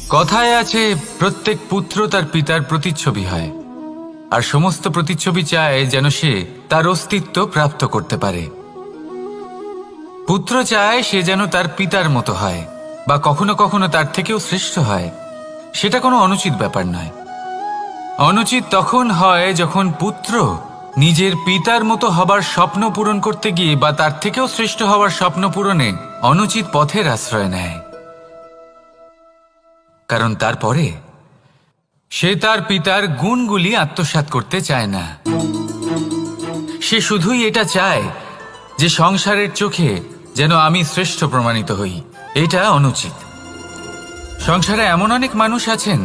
কথায় আছে প্রত্যেক পুত্র তার পিতার প্রতিচ্ছবি হয়, আর সমস্ত প্রতিচ্ছবি চায় যেন সে তার অস্তিত্ব প্রাপ্ত করতে পারে। পুত্র চায় সে যেন তার পিতার মতো হয়, বা কখনো কখনো তার থেকেও শ্রেষ্ঠ হয়। সেটা কোনো অনুচিত ব্যাপার নয়। অনুচিত তখন হয় যখন পুত্র নিজের পিতার মতো হবার স্বপ্ন পূরণ করতে গিয়ে বা তার থেকেও শ্রেষ্ঠ হওয়ার স্বপ্ন পূরণে অনুচিত পথের আশ্রয় নেয়। কারণ তারপরে সে তার পিতার গুণগুলি আত্মসাৎ করতে চায় না। সে শুধুই এটা চায় যে সংসারের চোখে যেন আমি শ্রেষ্ঠ প্রমাণিত হই। এটা অনুচিত। সংসারে এমন অনেক মানুষ আছেন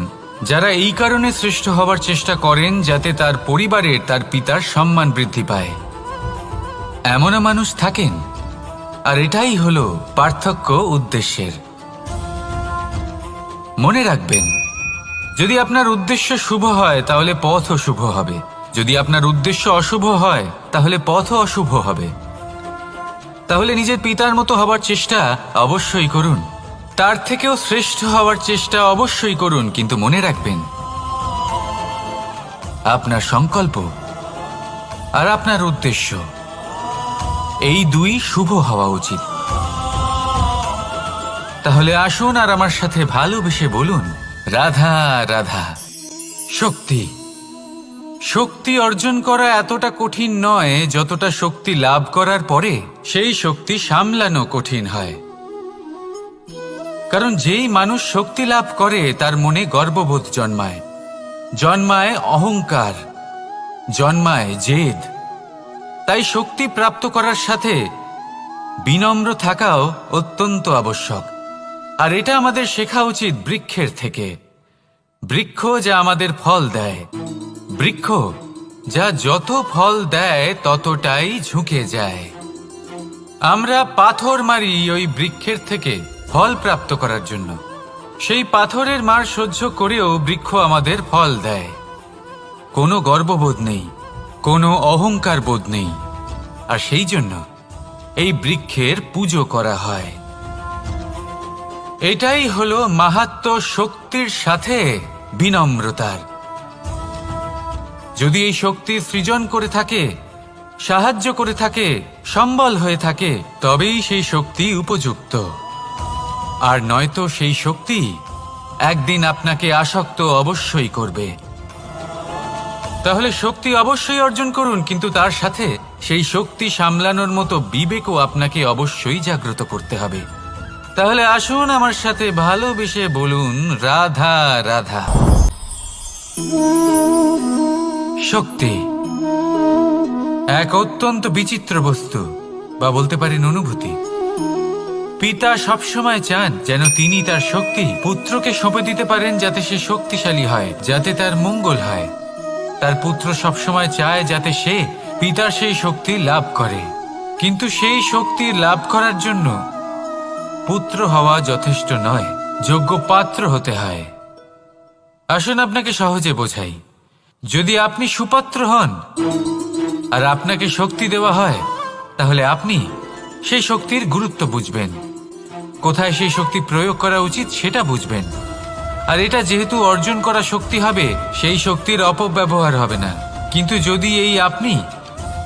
যারা এই কারণে শ্রেষ্ঠ হবার চেষ্টা করেন যাতে তার পরিবারের তার পিতার সম্মান বৃদ্ধি পায়। এমনও মানুষ থাকেন, আর এটাই হলো পার্থক্য উদ্দেশ্যের। মনে রাখবেন, যদি আপনার উদ্দেশ্য শুভ হয় তাহলে পথও শুভ হবে, যদি আপনার উদ্দেশ্য অশুভ হয় তাহলে পথও অশুভ হবে। তাহলে নিজের পিতার মতো হবার চেষ্টা অবশ্যই করুন, তার থেকেও শ্রেষ্ঠ হওয়ার চেষ্টা অবশ্যই করুন, কিন্তু মনে রাখবেন আপনার সংকল্প আর আপনার উদ্দেশ্য এই দুই শুভ হওয়া উচিত। তাহলে আসুন আর আমার সাথে ভালোবেসে বলুন, রাধা রাধা। শক্তি শক্তি অর্জন করা এতটা কঠিন নয় যতটা শক্তি লাভ করার পরে সেই শক্তি সামলানো কঠিন হয়। কারণ যেই মানুষ শক্তি লাভ করে তার মনে গর্ববোধ জন্মায়, জন্মায় অহংকার, জন্মায় জেদ। তাই শক্তি প্রাপ্ত করার সাথে বিনম্র থাকাও অত্যন্ত আবশ্যক। আর এটা আমাদের শেখা উচিত বৃক্ষের থেকে। বৃক্ষ যা আমাদের ফল দেয়, বৃক্ষ যা যত ফল দেয় ততটাই ঝুঁকে যায়। আমরা পাথর মারি ওই বৃক্ষের থেকে ফল প্রাপ্ত করার জন্য। সেই পাথরের মার সহ্য করেও বৃক্ষ আমাদের ফল দেয়। কোনো গর্ববোধ নেই, কোনো অহংকার বোধ নেই, আর সেই জন্য এই বৃক্ষের পুজো করা হয়। এটাই হলো মাহাত্ম্য শক্তির সাথে বিনম্রতার। যদি এই শক্তি সৃজন করে থাকে, সাহায্য করে থাকে, সম্বল হয়ে থাকে, তবেই সেই শক্তি উপযুক্ত। আর নয়তো সেই শক্তি একদিন আপনাকে আসক্ত অবশ্যই করবে। তাহলে শক্তি অবশ্যই অর্জন করুন, কিন্তু তার সাথে সেই শক্তি সামলানোর মতো বিবেকও আপনাকে অবশ্যই জাগ্রত করতে হবে। তাহলে আসুন আমার সাথে ভালোবেসে বলুন, রাধা রাধা। শক্তি এক অত্যন্ত বিচিত্র বস্তু, বা বলতে পারেন অনুভূতি। পিতা সবসময় চান যেন তিনি তার শক্তি পুত্রকে সঁপে দিতে পারেন, যাতে সে শক্তিশালী হয়, যাতে তার মঙ্গল হয়। তার পুত্র সবসময় চায় যাতে সে পিতার সেই শক্তি লাভ করে, কিন্তু সেই শক্তি লাভ করার জন্য পুত্র হওয়া যথেষ্ট নয়, যোগ্য পাত্র হতে হয়। আসুন আপনাকে সহজে বোঝাই। যদি আপনি সুপাত্র হন আর আপনাকে শক্তি দেওয়া হয়, তাহলে আপনি সেই শক্তির গুরুত্ব বুঝবেন, কোথায় সেই শক্তি প্রয়োগ করা উচিত সেটা বুঝবেন। আর এটা যেহেতু অর্জন করা শক্তি হবে, সেই শক্তির অপব্যবহার হবে না। কিন্তু যদি এই আপনি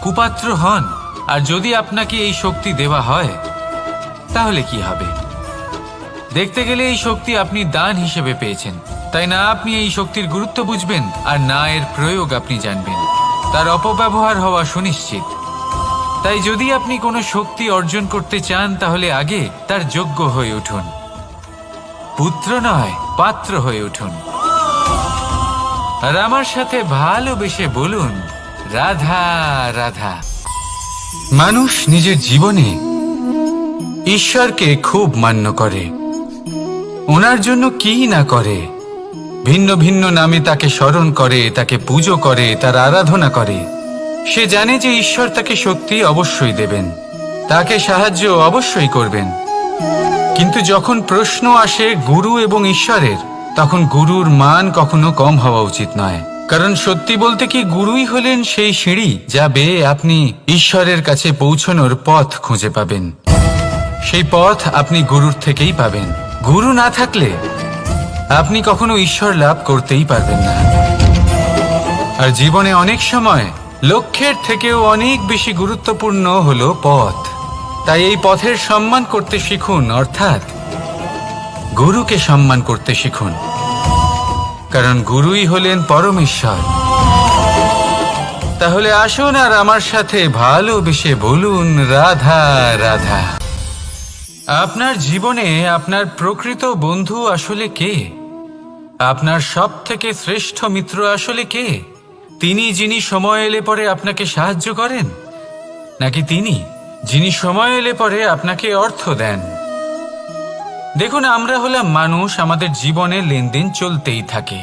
কুপাত্র হন আর যদি আপনাকে এই শক্তি দেওয়া হয়, তাহলে কি হবে? দেখতে গেলে এই শক্তি আপনি দান হিসেবে পেয়েছেন, তাই না আপনি এই শক্তির গুরুত্ব বুঝবেন, আর না এর প্রয়োগ আপনি জানবেন। তার অপব্যবহার হওয়া সুনিশ্চিত। তাই যদি আপনি কোনো শক্তি অর্জন করতে চান, তাহলে আগে তার যোগ্য হয়ে উঠুন। পুত্র নয়, পাত্র হয়ে উঠুন। আর আমার সাথে ভালোবেসে বলুন, রাধা রাধা। মানুষ নিজের জীবনে ঈশ্বরকে খুব মান্য করে, ওনার জন্য কি না করে। ভিন্ন ভিন্ন নামে তাকে স্মরণ করে, তাকে পুজো করে, তার আরাধনা করে। সে জানে যে ঈশ্বর তাকে শক্তি অবশ্যই দেবেন, তাকে সাহায্য অবশ্যই করবেন। কিন্তু যখন প্রশ্ন আসে গুরু এবং ঈশ্বরের, তখন গুরুর মান কখনো কম হওয়া উচিত নয়। কারণ সত্যি বলতে কি, গুরুই হলেন সেই সিঁড়ি যা বেয়ে আপনি ঈশ্বরের কাছে পৌঁছানোর পথ খুঁজে পাবেন। সেই পথ আপনি গুরুর থেকেই পাবেন। গুরু না থাকলে আপনি কখনো ঈশ্বর লাভ করতেই পারবেন না। আর জীবনে অনেক সময় লক্ষ্যের থেকেও অনেক বেশি গুরুত্বপূর্ণ হলো পথ। তাই এই পথের সম্মান করতে শিখুন, অর্থাৎ গুরুকে সম্মান করতে শিখুন, কারণ গুরুই হলেন পরমেশ্বর। তাহলে আসুন আর আমার সাথে ভালোবেসে বলুন রাধা রাধা। আপনার জীবনে আপনার প্রকৃত বন্ধু আসলে কে? আপনার সব থেকে শ্রেষ্ঠ মিত্র আসলে কে? তিনি যিনি সময় এলে পরে আপনাকে সাহায্য করেন, নাকি তিনি যিনি সময় এলে পরে আপনাকে অর্থ দেন? দেখুন, আমরা হলাম মানুষ, আমাদের জীবনে লেনদেন চলতেই থাকে।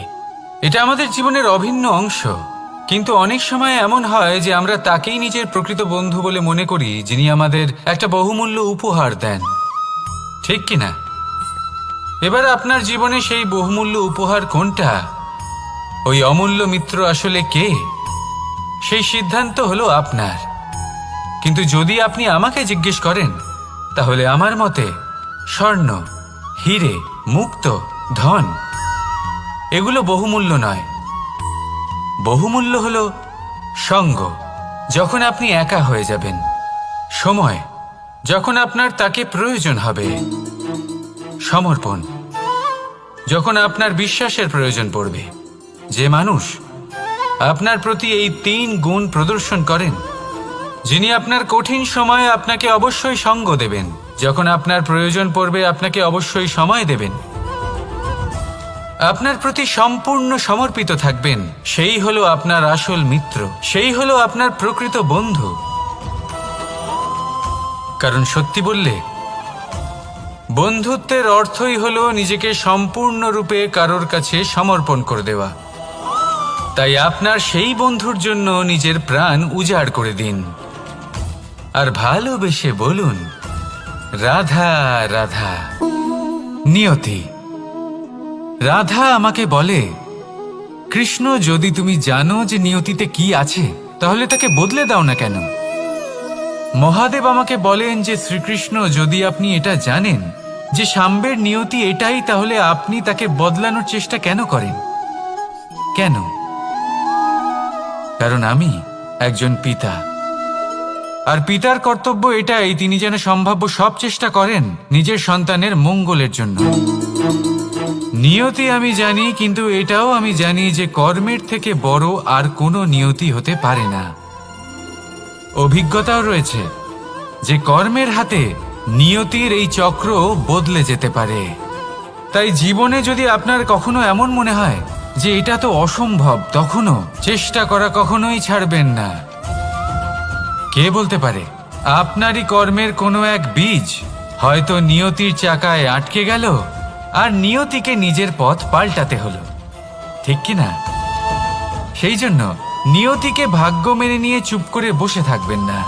এটা আমাদের জীবনের অভিন্ন অংশ। কিন্তু অনেক সময় এমন হয় যে আমরা তাকেই নিজের প্রকৃত বন্ধু বলে মনে করি, যিনি আমাদের একটা বহুমূল্য উপহার দেন, ঠিক কিনা? এবার আপনার জীবনে সেই বহুমূল্য উপহার কোনটা, ওই অমূল্য মিত্র আসলে কে, সেই সিদ্ধান্ত হলো আপনার। কিন্তু যদি আপনি আমাকে জিজ্ঞেস করেন, তাহলে আমার মতে স্বর্ণ, হিরে, মুক্ত, ধন এগুলো বহুমূল্য নয়। বহুমূল্য হলো সঙ্গ, যখন আপনি একা হয়ে যাবেন; সময়, যখন আপনার তাকে প্রয়োজন হবে; সমর্পণ, যখন আপনার বিশ্বাসের প্রয়োজন পড়বে। যে মানুষ আপনার প্রতি এই 3 গুণ প্রদর্শন করেন, যিনি আপনার কঠিন সময়ে আপনাকে অবশ্যই সঙ্গ দেবেন, যখন আপনার প্রয়োজন পড়বে আপনাকে অবশ্যই সময় দেবেন, আপনার প্রতি সম্পূর্ণ সমর্পিত থাকবেন, সেই হলো আপনার আসল মিত্র, সেই হলো আপনার প্রকৃত বন্ধু। কারণ সত্যি বললে, বন্ধুত্বের অর্থই হলো নিজেকে সম্পূর্ণরূপে কারোর কাছে সমর্পণ করে দেওয়া। তাই আপনার সেই বন্ধুর জন্য নিজের প্রাণ উজাড় করে দিন, আর ভালোবেসে বলুন রাধা রাধা। নিয়তি। রাধা আমাকে বলে, কৃষ্ণ, যদি তুমি জানো যে নিয়তিতে কি আছে, তাহলে তাকে বদলে দাও না কেন? মহাদেব আমাকে বলেন যে শ্রীকৃষ্ণ, যদি আপনি এটা জানেন যে সাম্বের নিয়তি এটাই, তাহলে আপনি তাকে বদলানোর চেষ্টা কেন করেন? কেন? কারণ আমি একজন পিতা, আর পিতার কর্তব্য এটাই, তিনি যেন সম্ভাব্য সব চেষ্টা করেন নিজের সন্তানের মঙ্গলের জন্য। নিয়তি আমি জানি, কিন্তু এটাও আমি জানি যে কর্মের থেকে বড় আর কোনো নিয়তি হতে পারে না। অভিজ্ঞতাও রয়েছে যে কর্মের হাতে নিয়তির এই চক্র বদলে যেতে পারে। তাই জীবনে যদি আপনার কখনো এমন মনে হয় যে এটা তো অসম্ভব, তখনও চেষ্টা করা কখনোই ছাড়বেন না। কে বলতে পারে আপনারই কর্মের কোনো এক বীজ হয়তো নিয়তির চাকায় আটকে গেল, আর নিয়তিকে নিজের পথ পাল্টাতে হলো, ঠিক কিনা? সেই জন্য নিয়তিকে ভাগ্য মেনে নিয়ে চুপ করে বসে থাকবেন না।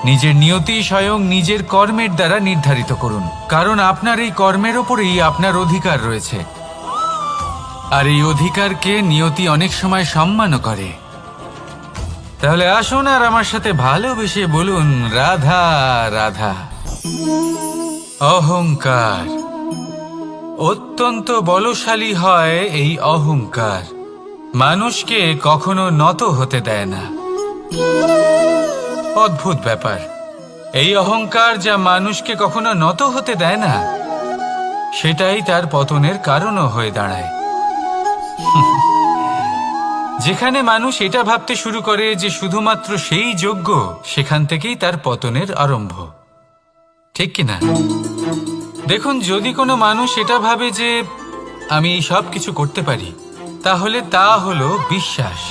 নিজের নিয়তি স্বয়ং নিজের কর্মের দ্বারা নির্ধারিত করুন, কারণ আপনার এই কর্মের ওপরেই আপনার অধিকার রয়েছে, আর এই অধিকারকে নিয়তি অনেক সময় সম্মানও করে। তাহলে আসুন আর আমার সাথে ভালোবেসে বলুন রাধা রাধা। অহংকার। অত্যন্ত বলশালী হয় এই অহংকার, মানুষকে কখনো নত হতে দেয় না। অদ্ভুত ব্যাপার, এই অহংকার যা মানুষকে কখনো নত হতে দেয় না, সেটাই তার পতনের কারণও হয়ে দাঁড়ায়। যেখানে মানুষ এটা ভাবতে শুরু করে যে শুধুমাত্র সেই যোগ্য, সেখান থেকেই তার পতনের আরম্ভ, ঠিক কিনা? দেখুন, যদি কোনো মানুষ এটা ভাবে যে আমি এই সব কিছু করতে পারি, তাহলে তা হলো বিশ্বাস।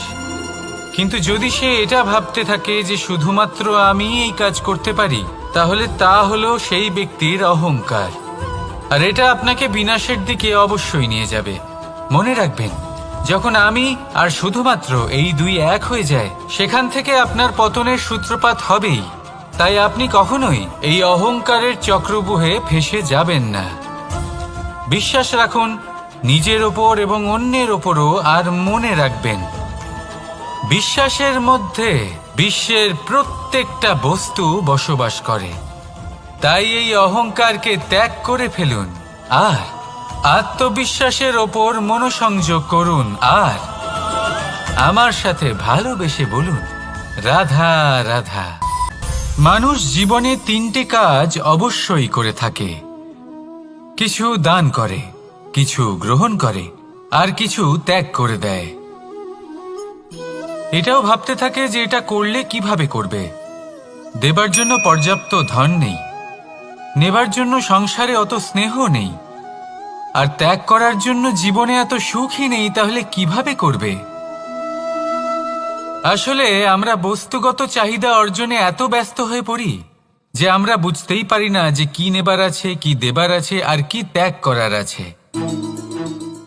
কিন্তু যদি সে এটা ভাবতে থাকে যে শুধুমাত্র আমি এই কাজ করতে পারি, তাহলে তা হলো সেই ব্যক্তির অহংকার, আর এটা আপনাকে বিনাশের দিকে অবশ্যই নিয়ে যাবে। মনে রাখবেন, যখন আমি আর শুধুমাত্র এই দুই এক হয়ে যায়, সেখান থেকে আপনার পতনের সূত্রপাত হবেই। তাই আপনি কখনোই এই অহংকারের চক্রব্যূহে ফেঁসে যাবেন না। বিশ্বাস রাখুন নিজের ওপর এবং অন্যের ওপরও, আর মনে রাখবেন, বিশ্বাসের মধ্যে বিশ্বের প্রত্যেকটা বস্তু বসবাস করে। তাই এই অহংকারকে ত্যাগ করে ফেলুন, আর আত্মবিশ্বাসের ওপর মনোসংযোগ করুন আর আমার সাথে ভালোবেসে বলুন, রাধা রাধা। মানুষ জীবনে তিনটে কাজ অবশ্যই করে থাকে। কিছু দান করে, কিছু গ্রহণ করে, আর কিছু ত্যাগ করে দেয়। এটাও ভাবতে থাকে যে এটা করলে কিভাবে করবে। দেবার জন্য পর্যাপ্ত ধন নেই, নেবার জন্য সংসারে অত স্নেহ নেই, আর ত্যাগ করার জন্য জীবনে এত সুখই নেই, তাহলে কিভাবে করবে? আসলে আমরা বস্তুগত চাহিদা অর্জনে এত ব্যস্ত হয়ে পড়ি যে আমরা বুঝতেই পারি না যে কি নেবার আছে, কি দেবার আছে, আর কি ত্যাগ করার আছে।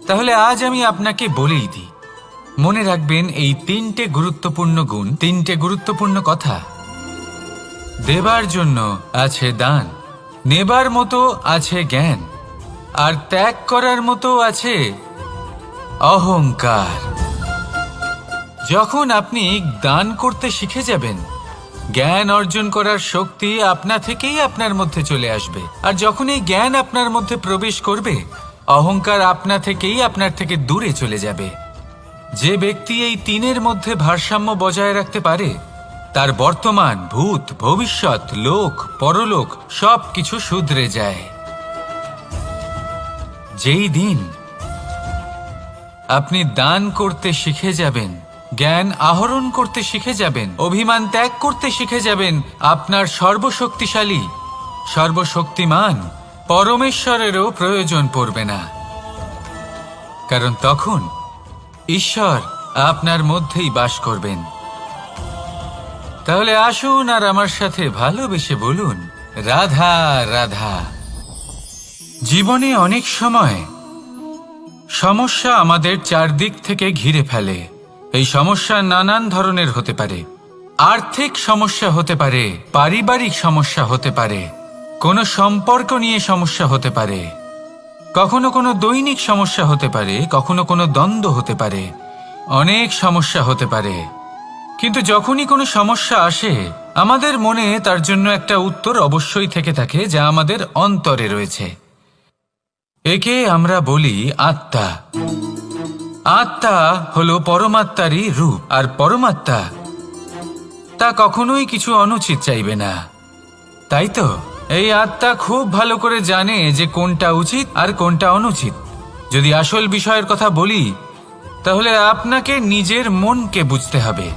তাহলে আজ আমি আপনাকে বলেই দিই, মনে রাখবেন এই তিনটে গুরুত্বপূর্ণ গুণ, তিনটে গুরুত্বপূর্ণ কথা। দেবার জন্য আছে দান, নেবার মতো আছে জ্ঞান, আর ত্যাগ করার মতো আছে অহংকার। যখন আপনি দান করতে শিখে যাবেন, জ্ঞান অর্জন করার শক্তি আপনা থেকেই আপনার মধ্যে চলে আসবে। আর যখন এই জ্ঞান আপনার মধ্যে প্রবেশ করবে, অহংকার আপনা থেকেই আপনার থেকে দূরে চলে যাবে। যে ব্যক্তি এই তিনের মধ্যে ভারসাম্য বজায় রাখতে পারে, তার বর্তমান, ভূত, ভবিষ্যৎ, লোক, পরলোক সব কিছু শুধরে যায়। যেই দিন আপনি দান করতে শিখে যাবেন, জ্ঞান আহরণ করতে শিখে যাবেন, অভিমান ত্যাগ করতে শিখে যাবেন, আপনার সর্বশক্তিশালী, সর্বশক্তিমান পরমেশ্বরেরও প্রয়োজন পড়বে না। কারণ তখন ঈশ্বর আপনার মধ্যেই বাস করবেন। তাহলে আসুন আর আমার সাথে ভালোবেসে বলুন, রাধা রাধা। জীবনে অনেক সময় সমস্যা আমাদের চারদিক থেকে ঘিরে ফেলে। এই সমস্যা নানান ধরনের হতে পারে। আর্থিক সমস্যা হতে পারে, পারিবারিক সমস্যা হতে পারে, কোনো সম্পর্ক নিয়ে সমস্যা হতে পারে, কখনো কোনো দৈনিক সমস্যা হতে পারে, কখনো কোনো দ্বন্দ্ব হতে পারে, অনেক সমস্যা হতে পারে। কিন্তু যখনই কোনো সমস্যা আসে, আমাদের মনে তার জন্য একটা উত্তর অবশ্যই থেকে থাকে, যা আমাদের অন্তরে রয়েছে। একে আমরা বলি আত্মা। আত্মা হলো পরমাত্মারই রূপ, আর পরমাত্মা তা কখনোই কিছু অনুচিত চাইবে না, তাই তো? এই আত্মা খুব ভালো করে জানে যে কোনটা উচিত আর কোনটা অনুচিত। যদি আসল বিষয়ের কথা বলি, তাহলে আপনাকে নিজের মনকে বুঝতে হবে।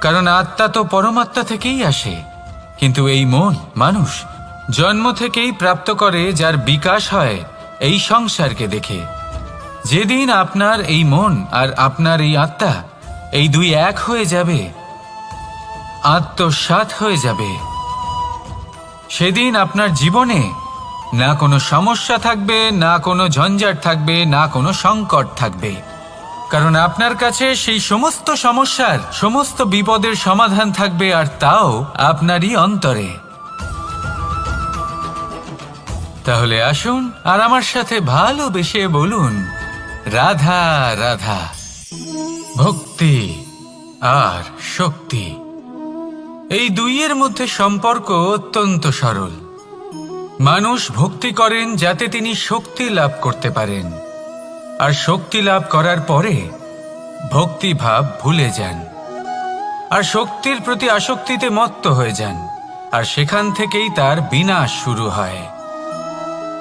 কারণ আত্মা তো পরমাত্মা থেকেই আসে, কিন্তু এই মন মানুষ জন্ম থেকেই প্রাপ্ত করে, যার বিকাশ হয় এই সংসারকে দেখে। যেদিন আপনার এই মন আর আপনার এই আত্মা, এই দুই এক হয়ে যাবে, আত্মসাৎ হয়ে যাবে, সেদিন আপনার জীবনে না কোনো সমস্যা থাকবে, না কোনো ঝঞ্ঝাট থাকবে, না কোনো সংকট থাকবে। কারণ আপনার কাছে সেই সমস্ত সমস্যার, সমস্ত বিপদের সমাধান থাকবে, আর তাও আপনারই অন্তরে। তাহলে আসুন আর আমার সাথে ভালোবেসে বলুন, রাধা রাধা। ভক্তি আর শক্তি, এই দুইয়ের মধ্যে সম্পর্ক অত্যন্ত সরল। মানুষ ভক্তি করেন যাতে তিনি শক্তি লাভ করতে পারেন, আর শক্তি লাভ করার পরে ভক্তিভাব ভুলে যান, আর শক্তির প্রতি আসক্তিতে মত্ত হয়ে যান, আর সেখান থেকেই তার বিনাশ শুরু হয়।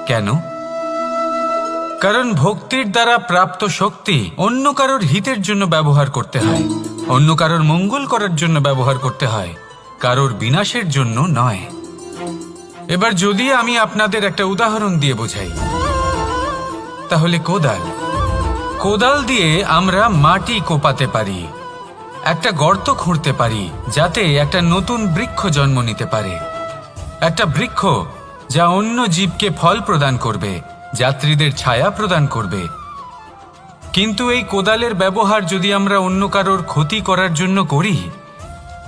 কেন? কারণ ভক্তির দ্বারা প্রাপ্ত শক্তি অন্য কারোর হিতের জন্য ব্যবহার করতে হয়, অন্য কারোর মঙ্গল করার জন্য ব্যবহার করতে হয়, কারোর বিনাশের জন্য নয়। এবার যদি আমি আপনাদের একটা উদাহরণ দিয়ে বোঝাই, তাহলে কোদাল দিয়ে আমরা মাটি কোপাতে পারি, একটা গর্ত খুঁড়তে পারি, যাতে একটা নতুন বৃক্ষ জন্ম নিতে পারে। একটা বৃক্ষ যা অন্য জীবকে ফল প্রদান করবে, যাত্রীদের ছায়া প্রদান করবে। কিন্তু এই কোদালের ব্যবহার যদি আমরা অন্য কারোর ক্ষতি করার জন্য করি,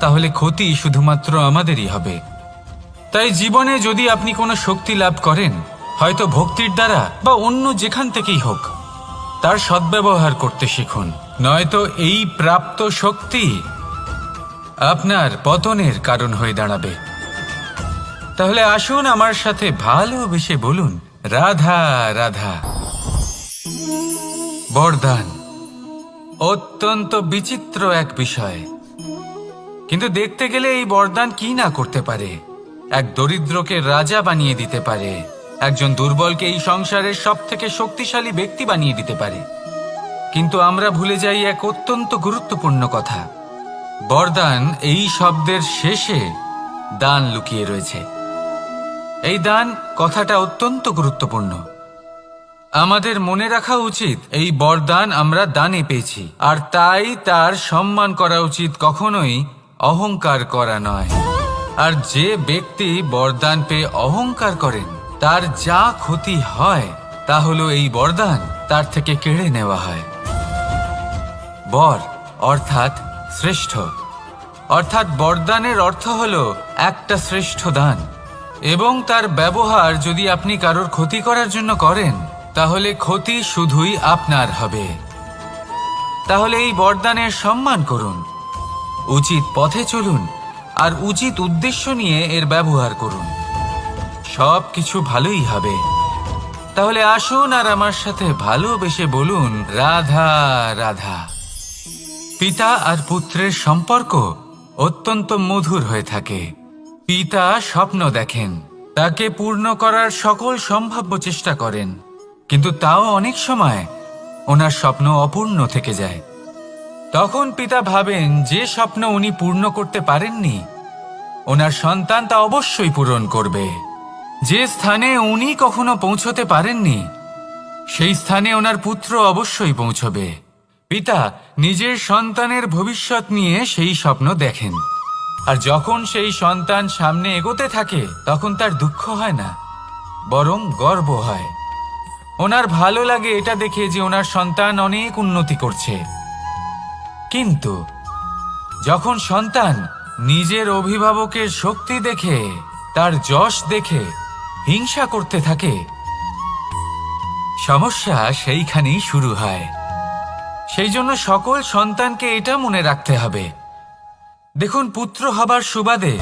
তাহলে ক্ষতি শুধুমাত্র আমাদেরই হবে। তাই জীবনে যদি আপনি কোনো শক্তি লাভ করেন, হয়তো ভক্তির দ্বারা বা অন্য যেখান থেকেই হোক, তার সদ্ব্যবহার করতে শিখুন, নয়তো এই প্রাপ্ত শক্তি আপনার পতনের কারণ হয়ে দাঁড়াবে। তাহলে আসুন আমার সাথে ভালোবেসে বলুন, রাধা রাধা। বরদান অত্যন্ত বিচিত্র এক বিষয়, কিন্তু দেখতে গেলে এই বরদান কি না করতে পারে। এক দরিদ্রকে রাজা বানিয়ে দিতে পারে, একজন দুর্বলকে এই সংসারের সব থেকে শক্তিশালী ব্যক্তি বানিয়ে দিতে পারে। কিন্তু আমরা ভুলে যাই এক অত্যন্ত গুরুত্বপূর্ণ কথা। বরদান এই শব্দের শেষে দান লুকিয়ে রয়েছে। এই দান কথাটা অত্যন্ত গুরুত্বপূর্ণ। আমাদের মনে রাখা উচিত এই বরদান আমরা দানে পেয়েছি, আর তাই তার সম্মান করা উচিত, কখনোই অহংকার করা নয়। আর যে ব্যক্তি বরদান পেয়ে অহংকার করেন তার যা ক্ষতি হয় তা হলো এই বরদান তার থেকে কেড়ে নেওয়া হয়। বর অর্থাৎ শ্রেষ্ঠ, অর্থাৎ বরদানের অর্থ হলো একটা শ্রেষ্ঠ দান, এবং তার ব্যবহার যদি আপনি কারোর ক্ষতি করার জন্য করেন তাহলে ক্ষতি শুধুই আপনার হবে। তাহলে এই বরদানের সম্মান করুন, উচিত পথে চলুন, আর উচিত উদ্দেশ্য নিয়ে এর ব্যবহার করুন, সব কিছু ভালোই হবে। তাহলে আসুন আর আমার সাথে ভালোবেসে বলুন রাধা রাধা। পিতা আর পুত্রের সম্পর্ক অত্যন্ত মধুর হয়ে থাকে। পিতা স্বপ্ন দেখেন, তাকে পূর্ণ করার সকল সম্ভাব্য চেষ্টা করেন, কিন্তু তাও অনেক সময় ওনার স্বপ্ন অপূর্ণ থেকে যায়। তখন পিতা ভাবেন যে স্বপ্ন উনি পূর্ণ করতে পারেননি ওনার সন্তান তা অবশ্যই পূরণ করবে। যে স্থানে উনি কখনো পৌঁছতে পারেননি সেই স্থানে ওনার পুত্র অবশ্যই পৌঁছবে। পিতা নিজের সন্তানের ভবিষ্যৎ নিয়ে সেই স্বপ্ন দেখেন, আর যখন সেই সন্তান সামনে এগোতে থাকে তখন তার দুঃখ হয় না, বরং গর্ব হয়। ওনার ভালো লাগে এটা দেখে যে ওনার সন্তান অনেক উন্নতি করছে। কিন্তু যখন সন্তান নিজের অভিভাবকের শক্তি দেখে, তার যশ দেখে হিংসা করতে থাকে, সমস্যা সেইখানেই শুরু হয়। সেই জন্য সকল সন্তানকে এটা মনে রাখতে হবে, দেখুন, পুত্র হবার সুবাদে,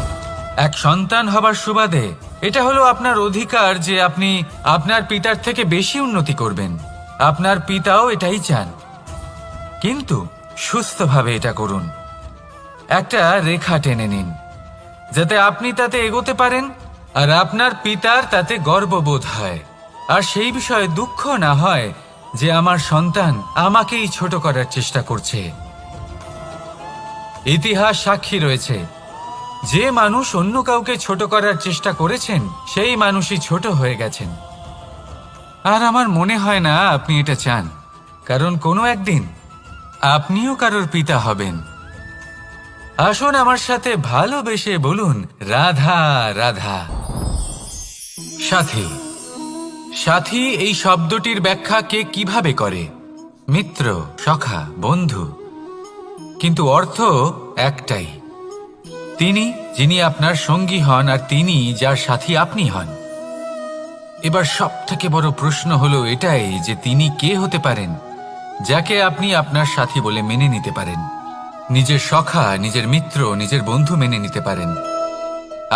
এক সন্তান হবার সুবাদে এটা হলো আপনার অধিকার যে আপনি আপনার পিতার থেকে বেশি উন্নতি করবেন। আপনার পিতাও এটাই চান, কিন্তু সুস্থভাবে এটা করুন। একটা রেখা টেনে নিন যাতে আপনি তাতে এগোতে পারেন আর আপনার পিতার তাতে গর্ববোধ হয়, আর সেই বিষয়ে দুঃখ না হয় যে আমার সন্তান আমাকেই ছোট করার চেষ্টা করছে। ইতিহাস সাক্ষী রয়েছে, যে মানুষ অন্য কাউকে ছোট করার চেষ্টা করেছেন সেই মানুষই ছোট হয়ে গেছেন। আর আমার মনে হয় না আপনি এটা চান, কারণ কোনো একদিন আপনিও কারোর পিতা হবেন। আসুন আমার সাথে ভালোবেসে বলুন রাধা রাধা। সাথী, সাথী এই শব্দটির ব্যাখ্যা কে কিভাবে করে? মিত্র, সখা, বন্ধু, কিন্তু অর্থ একটাই। তিনি যিনি আপনার সঙ্গী হন আর তিনি যার সাথী আপনি হন। এবার সব থেকে বড় প্রশ্ন হলো এটাই যে তিনি কে হতে পারেন যাকে আপনি আপনার সাথী বলে মেনে নিতে পারেন, নিজের সখা, নিজের মিত্র, নিজের বন্ধু মেনে নিতে পারেন।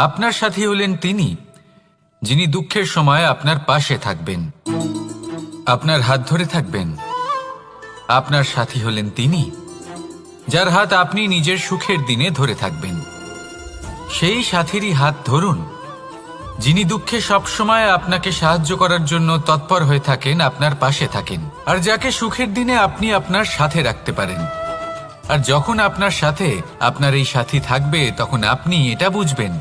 আপনার সাথী হলেন তিনি যিনি দুঃখের সময় আপনার পাশে থাকবেন, আপনার হাত ধরে থাকবেন। আপনার সাথী হলেন তিনি যার হাত আপনি নিজের সুখের দিনে ধরে থাকবেন। সেই সাথীরই হাত ধরুন যিনি দুঃখে সবসময় আপনাকে সাহায্য করার জন্য তৎপর হয়ে থাকেন, আপনার পাশে থাকেন, আর যাকে সুখের দিনে আপনি আপনার সাথে রাখতে পারেন। আর যখন আপনার সাথে আপনার এই সাথী থাকবে তখন আপনি এটা বুঝবেন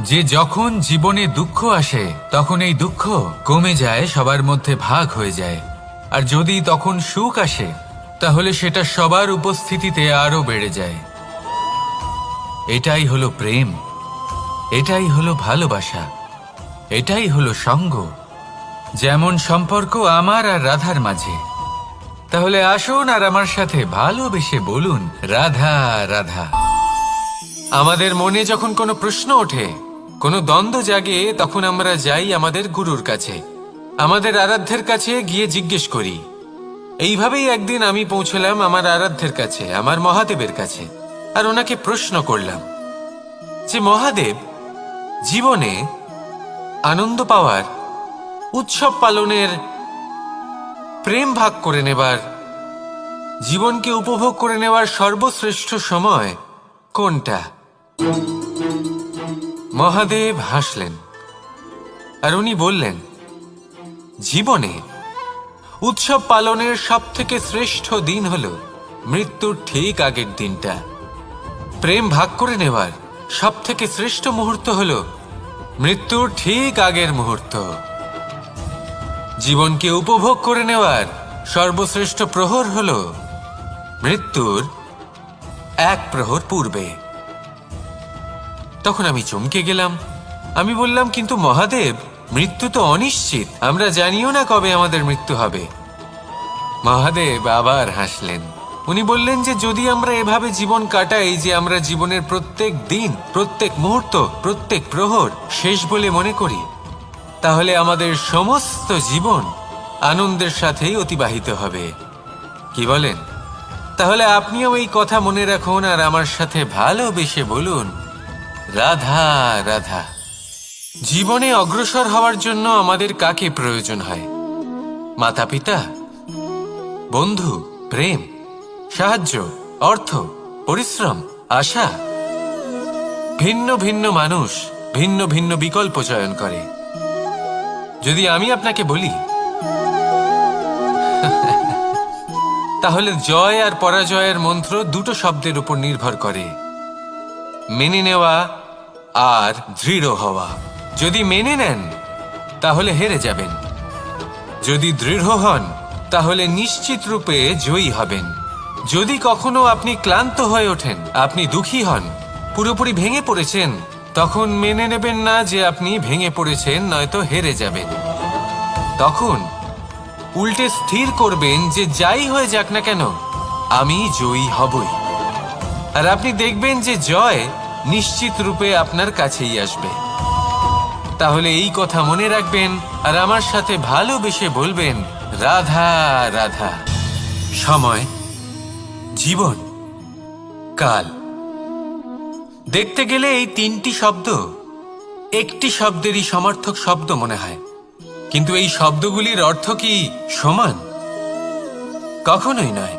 যে যখন জীবনে দুঃখ আসে তখন এই দুঃখ কমে যায়, সবার মধ্যে ভাগ হয়ে যায়। আর যদি তখন সুখ আসে তাহলে সেটা সবার উপস্থিতিতে আরো বেড়ে যায়। এটাই হলো প্রেম, এটাই হলো ভালোবাসা, এটাই হলো সঙ্গ, যেমন সম্পর্ক আমার আর রাধার মাঝে। তাহলে আসুন আর আমার সাথে ভালোবেসে বলুন রাধা রাধা। আমাদের মনে যখন কোনো প্রশ্ন ওঠে, কোনো দ্বন্দ্ব জাগে, তখন আমরা যাই আমাদের গুরুর কাছে, আমাদের আরাধ্যের কাছে গিয়ে জিজ্ঞেস করি। এইভাবেই একদিন আমি পৌঁছলাম আমার আরাধ্যের কাছে, আমার মহাদেবের কাছে, আর ওনাকে প্রশ্ন করলাম যে মহাদেব, জীবনে আনন্দ পাওয়ার, উৎসব পালনের, প্রেম ভাগ করে নেবার, জীবনকে উপভোগ করে নেওয়ার সর্বশ্রেষ্ঠ সময় কোনটা? মহাদেব হাসলেন আর উনি বললেন, জীবনে উৎসব পালনের সব থেকে শ্রেষ্ঠ দিন হল মৃত্যুর ঠিক আগের দিনটা। প্রেম ভাগ করে নেওয়ার সব থেকে শ্রেষ্ঠ মুহূর্ত হল মৃত্যুর ঠিক আগের মুহূর্ত। জীবনকে উপভোগ করে নেওয়ার সর্বশ্রেষ্ঠ প্রহর হল মৃত্যুর এক প্রহর পূর্বে। তখন আমি চমকে গেলাম। আমি বললাম, কিন্তু মহাদেব, মৃত্যু তো অনিশ্চিত, আমরা জানিও না কবে আমাদের মৃত্যু হবে। মহাদেব আবার হাসলেন। উনি বললেন যে যদি আমরা এভাবে জীবন কাটাই যে আমরা জীবনের প্রত্যেক দিন, প্রত্যেক মুহূর্ত, প্রত্যেক প্রহর শেষ বলে মনে করি, তাহলে আমাদের সমস্ত জীবন আনন্দের সাথেই অতিবাহিত হবে। কি বলেন? তাহলে আপনিও এই কথা মনে রাখুন আর আমার সাথে ভালোবেসে বলুন, রাধা রাধা। জীবনে অগ্রসর হওয়ার জন্য আমাদের কাকে প্রয়োজন হয়? মাতা পিতা, বন্ধু, প্রেম, সাহায্য, অর্থ, পরিশ্রম, আশা। ভিন্ন ভিন্ন মানুষ ভিন্ন ভিন্ন বিকল্প চয়ন করে। যদি আমি আপনাকে বলি, তাহলে জয় আর পরাজয়ের মন্ত্র দুটো শব্দের উপর নির্ভর করে, মেনে নেওয়া আর দৃঢ় হওয়া। যদি মেনে নেন তাহলে হেরে যাবেন, যদি দৃঢ় হন তাহলে নিশ্চিত রূপে জয়ী হবেন। যদি কখনো আপনি ক্লান্ত হয়ে ওঠেন, আপনি দুঃখী হন, পুরোপুরি ভেঙে পড়েছেন, তখন মেনে নেবেন না যে আপনি ভেঙে পড়েছেন, নয়তো হেরে যাবেন। তখন উল্টে স্থির করবেন যে যাই হয়ে যাক না কেন, আমি জয়ী হবই। আর আপনি দেখবেন যে জয় নিশ্চিত রূপে আপনার কাছেই আসবে। তাহলে এই কথা মনে রাখবেন আর আমার সাথে ভালোবেসে বলবেন, রাধা রাধা। সময়, জীবন, কাল। দেখতে গেলে এই তিনটি শব্দ একটি শব্দেরই সমার্থক শব্দ মনে হয়, কিন্তু এই শব্দগুলির অর্থ কি সমান? কখনোই নয়।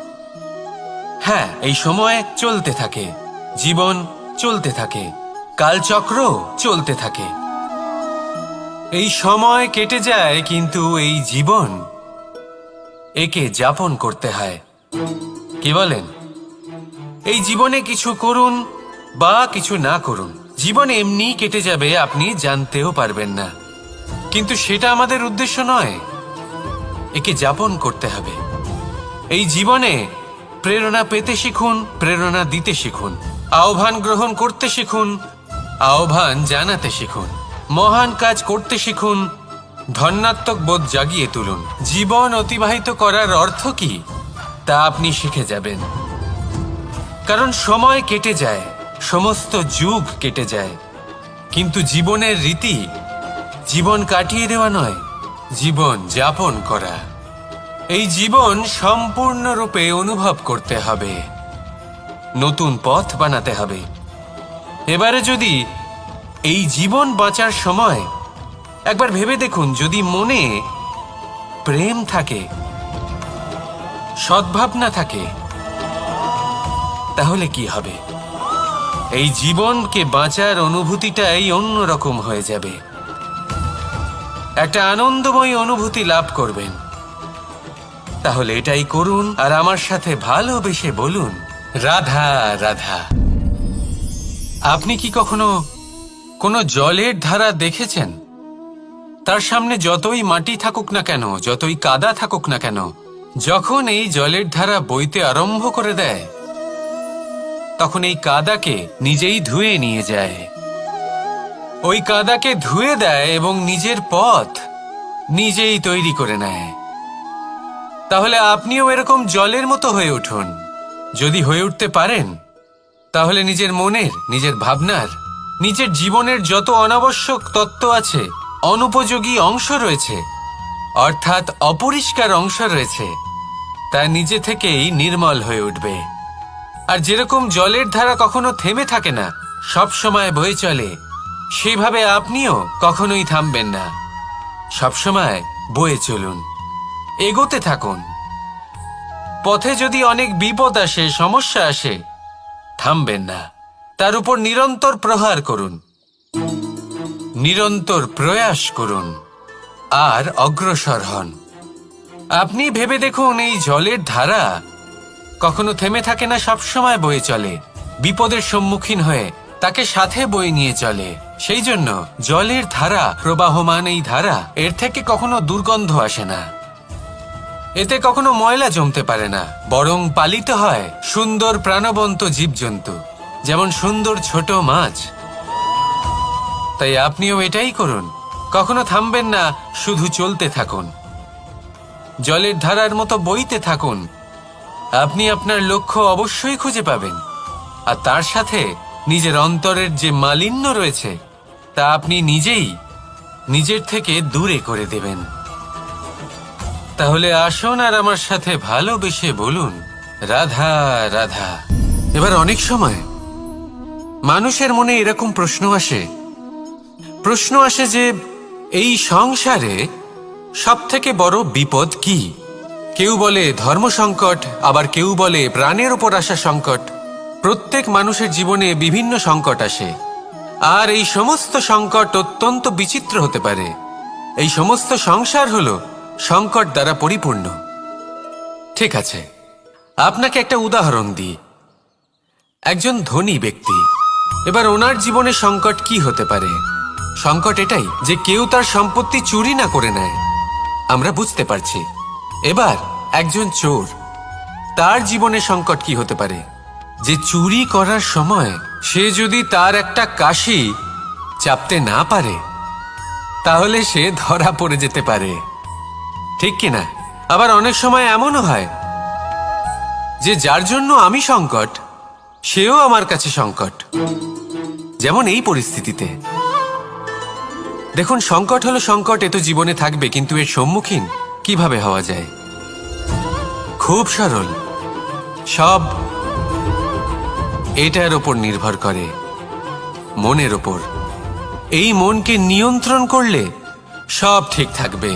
হ্যাঁ, এই সময় চলতে থাকে, জীবন চলতে থাকে, কালচক্র চলতে থাকে। এই সময় কেটে যায়, কিন্তু এই জীবন, একে যাপন করতে হয়। কি বলেন? এই জীবনে কিছু করুন বা কিছু না করুন, জীবন এমনি কেটে যাবে, আপনি জানতেও পারবেন না। কিন্তু সেটা আমাদের উদ্দেশ্য নয়, একে যাপন করতে হবে। এই জীবনে প্রেরণা পেতে শিখুন, প্রেরণা দিতে শিখুন, আহ্বান গ্রহণ করতে শিখুন, আহ্বান জানাতে শিখুন, মহান কাজ করতে শিখুন, ধন্যাত্মক বোধ জাগিয়ে তুলুন। জীবন অতিবাহিত করার অর্থ কি তা আপনি শিখে যাবেন। কারণ সময় কেটে যায়, সমস্ত যুগ কেটে যায়, কিন্তু জীবনের রীতি জীবন কাটিয়ে দেওয়া নয়, জীবন যাপন করা। এই জীবন সম্পূর্ণরূপে অনুভব করতে হবে, নতুন পথ বানাতে হবে। এবারে যদি এই জীবন বাঁচার সময় একবার ভেবে দেখুন, যদি মনে প্রেম থাকে, সদ্ভাবনা থাকে, তাহলে কি হবে? এই জীবনকে বাঁচার অনুভূতিটাই অন্যরকম হয়ে যাবে, একটা আনন্দময় অনুভূতি লাভ করবেন। তাহলে এটাই করুন আর আমার সাথে ভালোবেসে বলুন, রাধা রাধা। আপনি কি কখনো কোনো জলের ধারা দেখেছেন? তার সামনে যতই মাটি থাকুক না কেন, যতই কাদা থাকুক না কেন, যখন এই জলের ধারা বইতে আরম্ভ করে দেয়, তখন এই কাদাকে নিজেই ধুয়ে নিয়ে যায়। ওই কাদাকে ধুয়ে দেয় এবং নিজের পথ নিজেই তৈরি করে নেয়। তাহলে আপনিও এরকম জলের মতো হয়ে উঠুন। যদি হয়ে উঠতে পারেন, তাহলে নিজের মনের, নিজের ভাবনার, নিজের জীবনের যত অনাবশ্যক তত্ত্ব আছে, অনুপযোগী অংশ রয়েছে, অর্থাৎ অপরিষ্কার অংশ রয়েছে, তা নিজে থেকেই নির্মল হয়ে উঠবে। আর যেরকম জলের ধারা কখনো থেমে থাকে না, সব সময় বয়ে চলে, সেইভাবে আপনিও কখনোই থামবেন না। সবসময় বয়ে চলুন, এগোতে থাকুন। পথে যদি অনেক বিপদ আসে, সমস্যা আসে, থামবেন না, তার উপর নিরন্তর প্রহার করুন, নিরন্তর প্রয়াস করুন আর অগ্রসর হন। আপনি ভেবে দেখুন, এই জলের ধারা কখনো থেমে থাকে না, সবসময় বয়ে চলে। বিপদের সম্মুখীন হয়ে তাকে সাথে বয়ে নিয়ে চলে। সেই জন্য জলের ধারা, প্রবাহমান এই ধারা, এর থেকে কখনো দুর্গন্ধ আসে না, এতে কখনো ময়লা জমতে পারে না, বরং পালিত হয় সুন্দর প্রাণবন্ত জীবজন্তু, যেমন সুন্দর ছোট মাছ। তাই আপনিও এটাই করুন, কখনো থামবেন না, শুধু চলতে থাকুন, জলের ধারার মতো বইতে থাকুন। আপনি আপনার লক্ষ্য অবশ্যই খুঁজে পাবেন, আর তার সাথে নিজের অন্তরের যে মালিন্য রয়েছে তা আপনি নিজেই নিজের থেকে দূরে করে দেবেন। তাহলে আসুন আর আমার সাথে ভালোবেসে বলুন, রাধা রাধা। এবার অনেক সময় মানুষের মনে এরকম প্রশ্ন আসে যে এই সংসারে সব থেকে বড় বিপদ কি? কেউ বলে ধর্ম সংকট, আবার কেউ বলে প্রাণের উপর আসা সংকট। প্রত্যেক মানুষের জীবনে বিভিন্ন সংকট আসে, আর এই সমস্ত সংকট অত্যন্ত বিচিত্র হতে পারে। এই সমস্ত সংসার হলো সংকট দ্বারা পরিপূর্ণ। ঠিক আছে, আপনাকে একটা উদাহরণ দিই। একজন ধনী ব্যক্তি, এবার ওনার জীবনে সংকট কি হতে পারে? সংকট এটাই যে কেউ তার সম্পত্তি চুরি না করে নেয়, আমরা বুঝতে পারছি। এবার একজন চোর, তার জীবনে সংকট কি হতে পারে? যে চুরি করার সময় সে যদি তার একটা কাশি চাপতে না পারে, তাহলে সে ধরা পড়ে যেতে পারে, ঠিক কিনা? আবার অনেক সময় এমনও হয় যে যার জন্য আমি সংকট, সেও আমার কাছে সংকট। যেমন এই পরিস্থিতিতে দেখুন, সংকট হলো সংকট, এ তো জীবনে থাকবে, কিন্তু এর সম্মুখীন কিভাবে হওয়া যায়? খুব সরল, সব এটার ওপর নির্ভর করে, মনের ওপর। এই মনকে নিয়ন্ত্রণ করলে সব ঠিক থাকবে।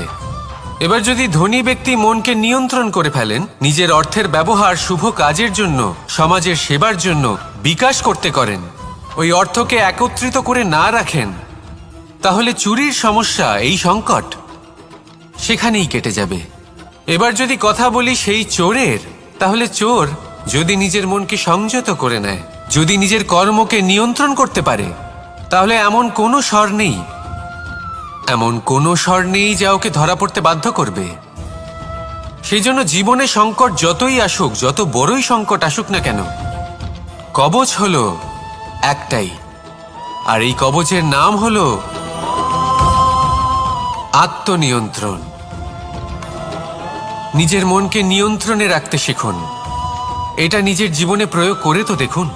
এবার যদি ধনী ব্যক্তি মনকে নিয়ন্ত্রণ করে ফেলেন, নিজের অর্থের ব্যবহার শুভ কাজের জন্য, সমাজের সেবার জন্য বিকাশ করতে করেন, ওই অর্থকে একত্রিত করে না রাখেন, তাহলে চুরির সমস্যা, এই সংকট সেখানেই কেটে যাবে। এবার যদি কথা বলি সেই চোরের, তাহলে চোর যদি নিজের মনকে সংযত করে নেয়, যদি নিজের কর্মকে নিয়ন্ত্রণ করতে পারে, তাহলে এমন কোনো স্বর নেই যা ওকে ধরা পড়তে বাধ্য করবে। সেই জন্য জীবনে সংকট যতই আসুক, যত বড়ই সংকট আসুক না কেন, কবচ হলো একটাই, আর এই কবচের নাম হলো আত্মনিয়ন্ত্রণ। নিজের মনকে নিয়ন্ত্রণে রাখতে শিখুন। এটা নিজের জীবনে প্রয়োগ করে তো দেখুন।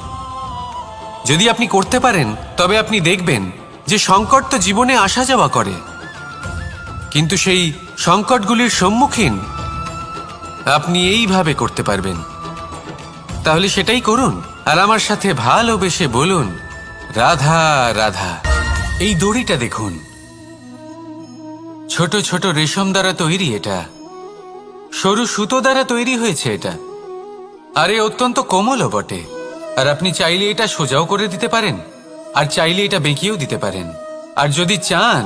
যদি আপনি করতে পারেন, তবে আপনি দেখবেন যে সংকট তো জীবনে আসা যাওয়া করে, কিন্তু সেই সংকটগুলির সম্মুখীন আপনি এইভাবে করতে পারবেন। তাহলে সেটাই করুন, আর আমার সাথে ভালোবেসে বলুন, রাধা রাধা। এই দড়িটা দেখুন, ছোট ছোট রেশম দ্বারা তৈরি, এটা সরু সুতো দ্বারা তৈরি হয়েছে এটা, আর এ অত্যন্ত কোমলও বটে। আর আপনি চাইলে এটা সোজাও করে দিতে পারেন, আর চাইলে এটা বেঁকিয়েও দিতে পারেন, আর যদি চান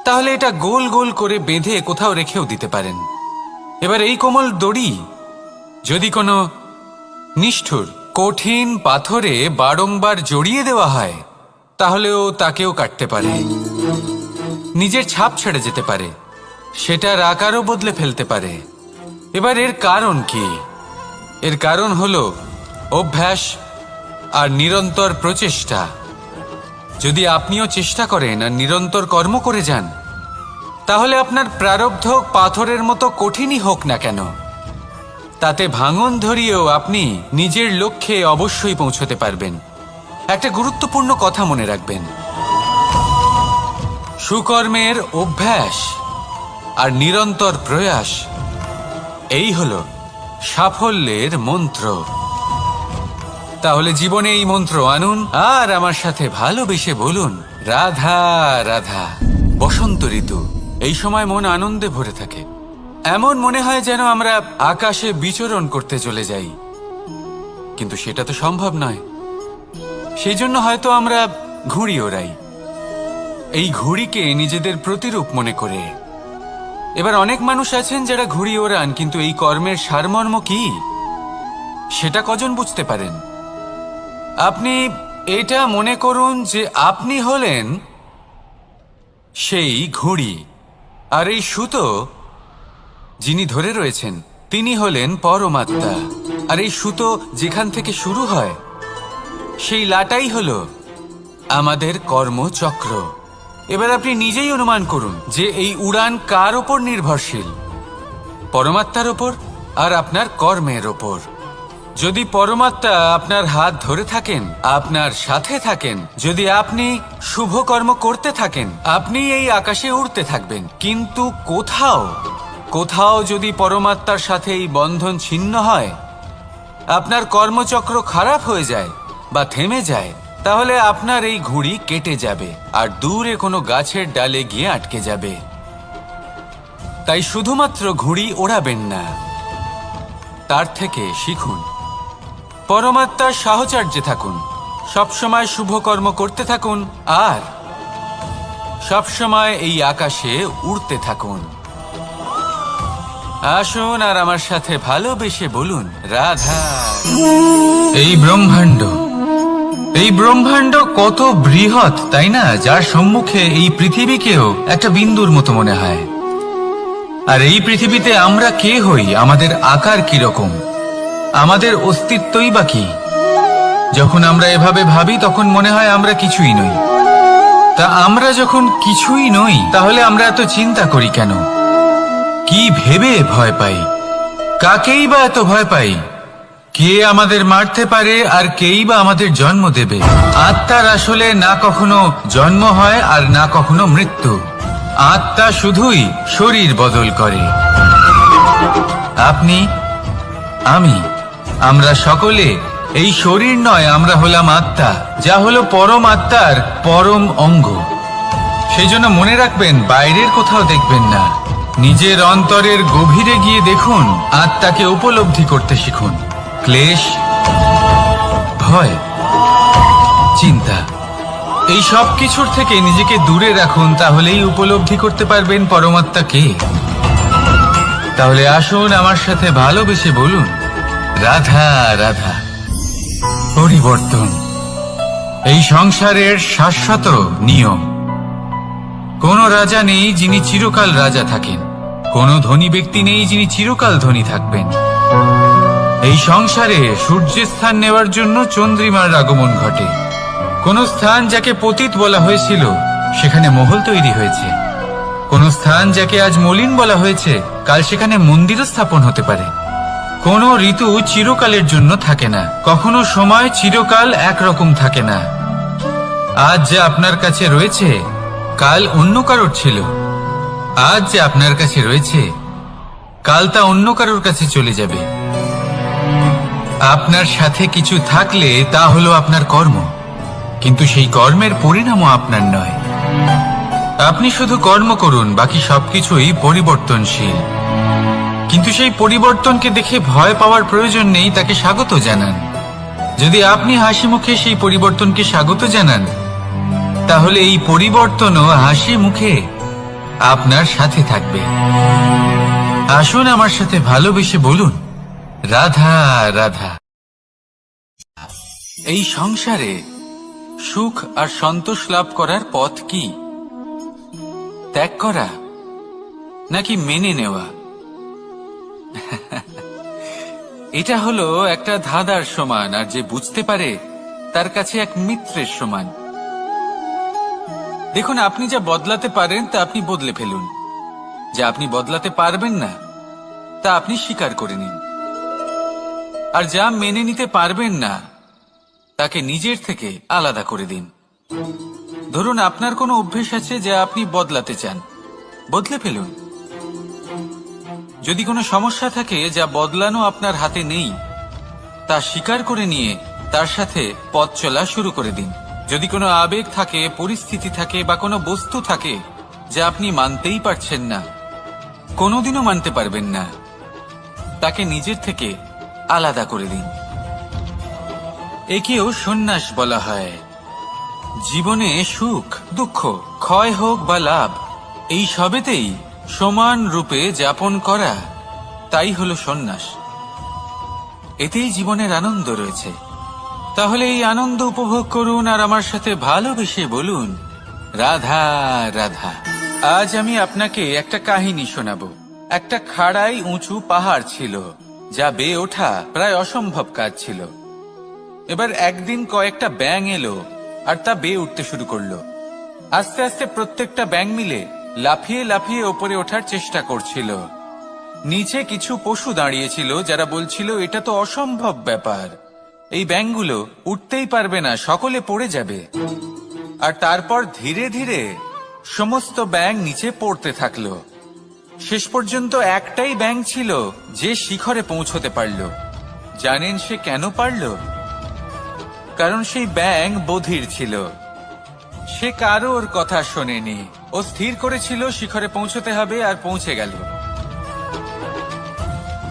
তাহলে এটা গোল গোল করে বেঁধে কোথাও রেখেও দিতে পারেন। এবার এই কোমল দড়ি যদি কোনো নিষ্ঠুর কঠিন পাথরে বারংবার জড়িয়ে দেওয়া হয়, তাহলেও তাকেও কাটতে পারে, নিজের ছাপ ছেড়ে যেতে পারে, সেটার আকারও বদলে ফেলতে পারে। এবার এর কারণ কি? এর কারণ হলো অভ্যাস আর নিরন্তর প্রচেষ্টা। যদি আপনিও চেষ্টা করেন আর নিরন্তর কর্ম করে যান, তাহলে আপনার প্রারব্ধ পাথরের মতো কঠিনই হোক না কেন, তাতে ভাঙন ধরিয়েও আপনি নিজের লক্ষ্যে অবশ্যই পৌঁছতে পারবেন। একটা গুরুত্বপূর্ণ কথা মনে রাখবেন, সুকর্মের অভ্যাস আর নিরন্তর প্রয়াস, এই হলো সাফল্যের মন্ত্র। তাহলে জীবনে এই মন্ত্র আনুন আর আমার সাথে ভালোবেসে বলুন, রাধা রাধা। বসন্ত ঋতু, এই সময় মন আনন্দে ভরে থাকে। এমন মনে হয় যেন আমরা আকাশে বিচরণ করতে চলে যাই, কিন্তু সেটা তো সম্ভব নয়। সেই জন্য হয়তো আমরা ঘুড়ি ওড়াই, এই ঘুড়িকে নিজেদের প্রতিরূপ মনে করে। এবার অনেক মানুষ আছেন যারা ঘুড়ি ওড়ান, কিন্তু এই কর্মের সারমর্ম কি সেটা কজন বুঝতে পারেন? আপনি এটা মনে করুন যে আপনি হলেন সেই ঘুড়ি, আর এই সুতো যিনি ধরে রয়েছেন তিনি হলেন পরমাত্মা। আর এই সুতো যেখান থেকে শুরু হয় সেই লাটাই হলো আমাদের কর্মচক্র। এবার আপনি নিজেই অনুমান করুন যে এই উড়ান কার ওপর নির্ভরশীল, পরমাত্মার ওপর আর আপনার কর্মের ওপর। যদি পরমাত্মা আপনার হাত ধরে থাকেন, আপনার সাথে থাকেন, যদি আপনি শুভ কর্ম করতে থাকেন, আপনি এই আকাশে উড়তে থাকবেন। কিন্তু কোথাও যদি পরমাত্মার সাথে এই বন্ধন ছিন্ন হয়, আপনার কর্মচক্র খারাপ হয়ে যায় বা থেমে যায়, তাহলে আপনার এই ঘুড়ি কেটে যাবে আর দূরে কোনো গাছের ডালে গিয়ে আটকে যাবে। তাই শুধুমাত্র ঘুড়ি ওড়াবেন না, তার থেকে শিখুন, পরমাত্মার সাহচর্যে থাকুন, সবসময় শুভ কর্ম করতে থাকুন আর সবসময় এই আকাশে উড়তে থাকুন। আসুন আর আমার সাথে ভালোবেসে বলুন, রাধা। এই ব্রহ্মাণ্ড কত বৃহৎ, তাই না? যার সম্মুখে এই পৃথিবীকেও একটা বিন্দুর মতো মনে হয়। আর এই পৃথিবীতে আমরা কে হই, আমাদের আকার কিরকম, আমাদের অস্তিত্বই বা কি? যখন আমরা এভাবে ভাবি তখন মনে হয় আমরা কিছুই নই। তা আমরা যখন কিছুই নই, তাহলে আমরা এত চিন্তা করি কেন? কি ভেবে ভয় পাই? কাকেই বা এত ভয় পাই? কে আমাদের মারতে পারে আর কেই বা আমাদের জন্ম দেবে? আত্মার আসলে না কখনো জন্ম হয় আর না কখনো মৃত্যু। আত্মা শুধুই শরীর বদল করে। আপনি, আমি, আমরা সকলে এই শরীর নয়, আমরা হলাম আত্মা, যা হলো পরম আত্মার পরম অঙ্গ। সেই জন্য মনে রাখবেন, বাইরের কোথাও দেখবেন না, নিজের অন্তরের গভীরে গিয়ে দেখুন, আত্মাকে উপলব্ধি করতে শিখুন। ক্লেশ, ভয়, চিন্তা, এই সব কিছুর থেকে নিজেকে দূরে রাখুন, তাহলেই উপলব্ধি করতে পারবেন পরমাত্মাকে। তাহলে আসুন আমার সাথে ভালোবেসে বলুন, রাধা রাধা। পরিবর্তন এই সংসারের শাশ্বত নিয়ম। কোন রাজা নেই যিনি চিরকাল রাজা থাকেন, কোন ধনী ব্যক্তি নেই যিনি চিরকাল ধনী থাকবেন। এই সংসারে সূর্যের স্থান নেওয়ার জন্য চন্দ্রিমার আগমন ঘটে। কোন স্থান যাকে পতিত বলা হয়েছিল সেখানে মহল তৈরি হয়েছে। কোন স্থান যাকে আজ মলিন বলা হয়েছে কাল সেখানে মন্দিরও স্থাপন হতে পারে। কোন ঋতু চিরকালের জন্য থাকে না, কখনো সময় চিরকাল একরকম থাকে না। আজ যে আপনার কাছে রয়েছে কাল অন্য কারোর ছিল, আজ যে আপনার কাছে রয়েছে কাল তা অন্য কারোর কাছে চলে যাবে। আপনার সাথে কিছু থাকলে তা হলো আপনার কর্ম, কিন্তু সেই কর্মের পরিণামও আপনার নয়। আপনি শুধু কর্ম করুন, বাকি সবকিছুই পরিবর্তনশীল। কিন্তু সেই পরিবর্তনকে দেখে ভয় পাওয়ার প্রয়োজন নেই, তাকে স্বাগত জানান। যদি আপনি হাসি মুখে সেই পরিবর্তনকে স্বাগত জানান, তাহলে এই পরিবর্তনও হাসি মুখে আপনার সাথে থাকবে। আসুন আমার সাথে ভালোবেসে বলুন, রাধা রাধা। এই সংসারে সুখ আর সন্তোষ লাভ করার পথ কি? ত্যাগ করা নাকি মেনে নেওয়া? এটা হলো একটা ধাঁধার সমান, আর যে বুঝতে পারে তার কাছে এক মিত্রের সমান। দেখুন, আপনি যা বদলাতে পারেন তা আপনি বদলে ফেলুন, যা আপনি বদলাতে পারবেন না তা আপনি স্বীকার করে নিন, আর যা মেনে নিতে পারবেন না তাকে নিজের থেকে আলাদা করে দিন। ধরুন, আপনার কোনো অভ্যেস আছে যা আপনি বদলাতে চান, বদলে ফেলুন। যদি কোনো সমস্যা থাকে যা বদলানো আপনার হাতে নেই, তা স্বীকার করে নিয়ে তার সাথে পথ চলা শুরু করে দিন। যদি কোনো আবেগ থাকে, পরিস্থিতি থাকে বা কোনো বস্তু থাকে যা আপনি মানতেই পারছেন না, কোনোদিনও মানতে পারবেন না, তাকে নিজের থেকে আলাদা করে দিন। একেও সন্ন্যাস বলা হয়। জীবনে সুখ দুঃখ, ক্ষয় হোক বা লাভ, এই সবেতেই সমান রূপে যাপন করা, তাই হলো সন্ন্যাস। এতেই জীবনের আনন্দ রয়েছে। তাহলে এই আনন্দ উপভোগ করুন আর আমার সাথে ভালোবেসে বলুন, রাধা রাধা। আজ আমি আপনাকে একটা কাহিনী শোনাবো। একটা খাড়াই উঁচু পাহাড় ছিল, যা বেয়ে ওঠা প্রায় অসম্ভব কাজ ছিল। এবার একদিন কয়েকটা ব্যাঙ এলো আর তা বেয়ে উঠতে শুরু করলো। আস্তে আস্তে প্রত্যেকটা ব্যাঙ মিলে লাফিয়ে লাফিয়ে ওপরে ওঠার চেষ্টা করছিল। নিচে কিছু পশু দাঁড়িয়েছিল যারা বলছিল, এটা তো অসম্ভব ব্যাপার, এই ব্যাঙগুলো উঠতেই পারবে না, সকলে পড়ে যাবে। আর তারপর ধীরে ধীরে সমস্ত ব্যাঙ নিচে পড়তে থাকলো। শেষ পর্যন্ত একটাই ব্যাঙ ছিল যে শিখরে পৌঁছতে পারল। জানেন সে কেন পারল? কারণ সেই ব্যাঙ বধির ছিল। সে কারোর কথা শোনেনি। ও স্থির করেছিল শিখরে পৌঁছতে হবে, আর পৌঁছে গেল।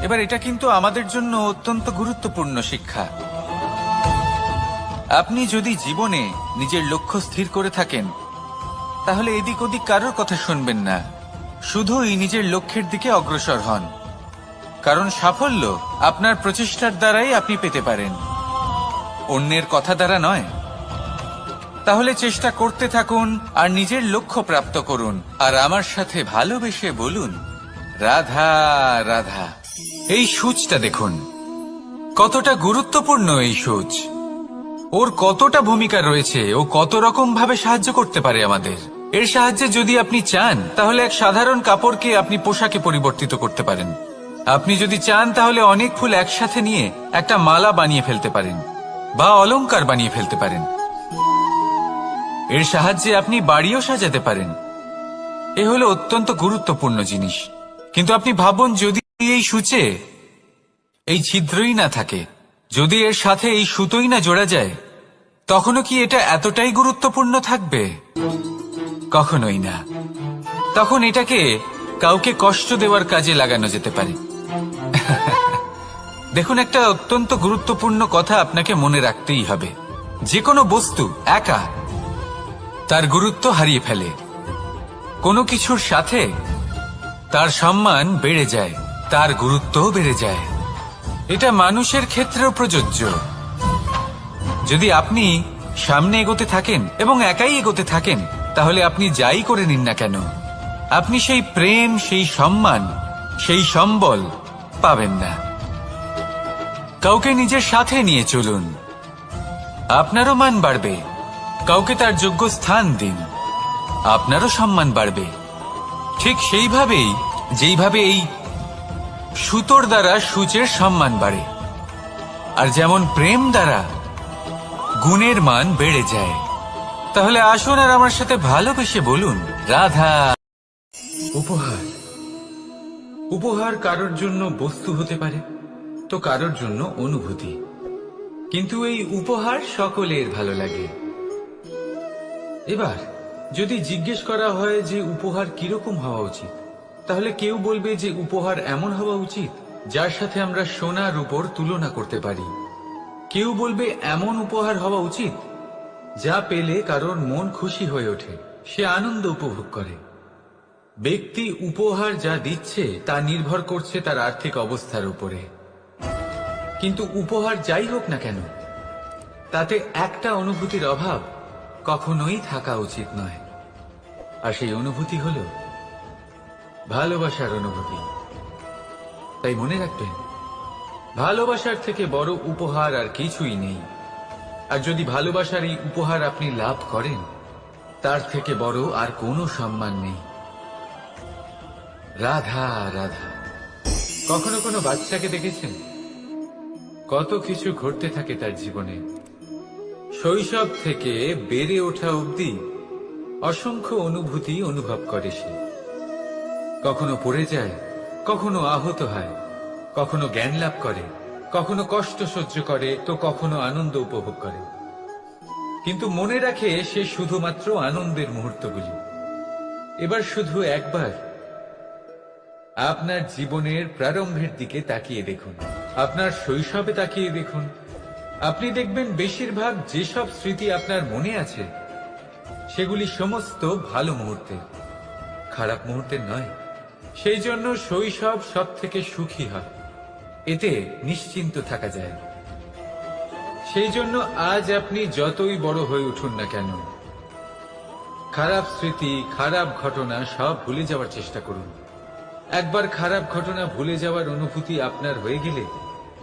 এবার এটা কিন্তু আমাদের জন্য অত্যন্ত গুরুত্বপূর্ণ শিক্ষা। আপনি যদি জীবনে নিজের লক্ষ্য স্থির করে থাকেন, তাহলে এদিক ওদিক কারোর কথা শুনবেন না, শুধুই নিজের লক্ষ্যের দিকে অগ্রসর হন। কারণ সাফল্য আপনার প্রচেষ্টার দ্বারাই আপনি পেতে পারেন, অন্যের কথা দ্বারা নয়। তাহলে চেষ্টা করতে থাকুন আর নিজের লক্ষ্য প্রাপ্ত করুন। আর আমার সাথে ভালোবেসে বলুন, রাধা রাধা। এই সূচটা দেখুন, কতটা গুরুত্বপূর্ণ এই সূচ। ওর কতটা ভূমিকা রয়েছে, ও কত রকম ভাবে সাহায্য করতে পারে আমাদের। এর সাহায্যে যদি আপনি চান, তাহলে এক সাধারণ কাপড়কে আপনি পোশাকে পরিবর্তিত করতে পারেন। আপনি যদি চান, তাহলে অনেক ফুল একসাথে নিয়ে একটা মালা বানিয়ে ফেলতে পারেন, বা অলংকার বানিয়ে ফেলতে পারেন। এর সাহায্যে আপনি বাড়িও সাজাতে পারেন। এ হলো অত্যন্ত গুরুত্বপূর্ণ জিনিস। কিন্তু আপনি ভাবুন, যদি এই সূচে এই ছিদ্রই না থাকে, যদি এর সাথে এই সুতোই না জোড়া যায়, তখনও কি এটা এতটাই গুরুত্বপূর্ণ থাকবে? কখনোই না। তখন এটাকে কাউকে কষ্ট দেওয়ার কাজে লাগানো যেতে পারে। দেখুন, একটা অত্যন্ত গুরুত্বপূর্ণ কথা আপনাকে মনে রাখতেই হবে। যে কোনো বস্তু একা তার গুরুত্ব হারিয়ে ফেলে, কোনো কিছুর সাথে তার সম্মান বেড়ে যায়, তার গুরুত্বও বেড়ে যায়। এটা মানুষের ক্ষেত্রেও প্রযোজ্য। যদি আপনি সামনে এগোতে থাকেন এবং একাই এগোতে থাকেন, তাহলে আপনি যাই করে নিন না কেন, আপনি সেই প্রেম, সেই সম্মান, সেই সম্বল পাবেন না। কাউকে নিজের সাথে নিয়ে চলুন, আপনারও মান বাড়বে। কাউকে তার যোগ্য স্থান দিন, আপনারও সম্মান বাড়বে। ঠিক সেইভাবেই যেইভাবে এই সুতোর দ্বারা সূচের সম্মান বাড়ে, আর যেমন প্রেম দ্বারা গুণের মান বেড়ে যায়। তাহলে আসুন আর আমার সাথে ভালোবেসে বলুন, রাধা। উপহার। উপহার কারোর জন্য বস্তু হতে পারে, তো কারোর জন্য অনুভূতি। কিন্তু এই উপহার সকলের ভালো লাগে। এবার যদি জিজ্ঞেস করা হয় যে উপহার কিরকম হওয়া উচিত, তাহলে কেউ বলবে যে উপহার এমন হওয়া উচিত যার সাথে আমরা সোনা রূপোর তুলনা করতে পারি। কেউ বলবে এমন উপহার হওয়া উচিত যা পেলে কারোর মন খুশি হয়ে ওঠে, সে আনন্দ উপভোগ করে। ব্যক্তি উপহার যা দিচ্ছে তা নির্ভর করছে তার আর্থিক অবস্থার উপরে। কিন্তু উপহার যাই হোক না কেন, তাতে একটা অনুভূতির অভাব কখনোই থাকা উচিত নয়। আর সেই অনুভূতি হল ভালোবাসার অনুভূতি। তাই মনে রাখবেন, ভালোবাসার থেকে বড় উপহার আর কিছুই নেই। আর যদি ভালোবাসার এই উপহার আপনি লাভ করেন, তার থেকে বড় আর কোনো সম্মান নেই। রাধা রাধা। কখনো কোনো বাচ্চাকে দেখেছেন? কত কিছু ঘটতে থাকে তার জীবনে। শৈশব থেকে বেড়ে ওঠা অবধি অসংখ্য অনুভূতি অনুভব করে সে। কখনো পড়ে যায়, কখনো আহত হয়, কখনো জ্ঞান লাভ করে, কখনো কষ্ট সহ্য করে তো কখনো আনন্দ উপভোগ করে, কিন্তু মনে রাখে সে শুধুমাত্র আনন্দের মুহূর্তগুলি। এবার শুধু একবার আপনার জীবনের প্রারম্ভের দিকে তাকিয়ে দেখুন, আপনার শৈশবে তাকিয়ে দেখুন। আপনি দেখবেন বেশিরভাগ যেসব স্মৃতি আপনার মনে আছে সেগুলি সমস্ত ভালো মুহূর্তের, খারাপ মুহূর্তের নয়। সেই জন্য শৈশব সব থেকে সুখী হয়, এতে নিশ্চিন্ত থাকা যায়। সেই জন্য আজ আপনি যতই বড় হয়ে উঠুন না কেন, খারাপ স্মৃতি, খারাপ ঘটনা সব ভুলে যাওয়ার চেষ্টা করুন। একবার খারাপ ঘটনা ভুলে যাওয়ার অনুভূতি আপনার হয়ে গেলে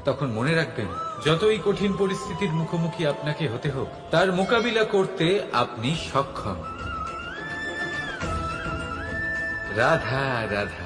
তখন মনে রাখবেন, যতই কঠিন পরিস্থিতির মুখোমুখি আপনাকে হতে হোক, তার মোকাবিলা করতে আপনি সক্ষম। রাধা রাধা।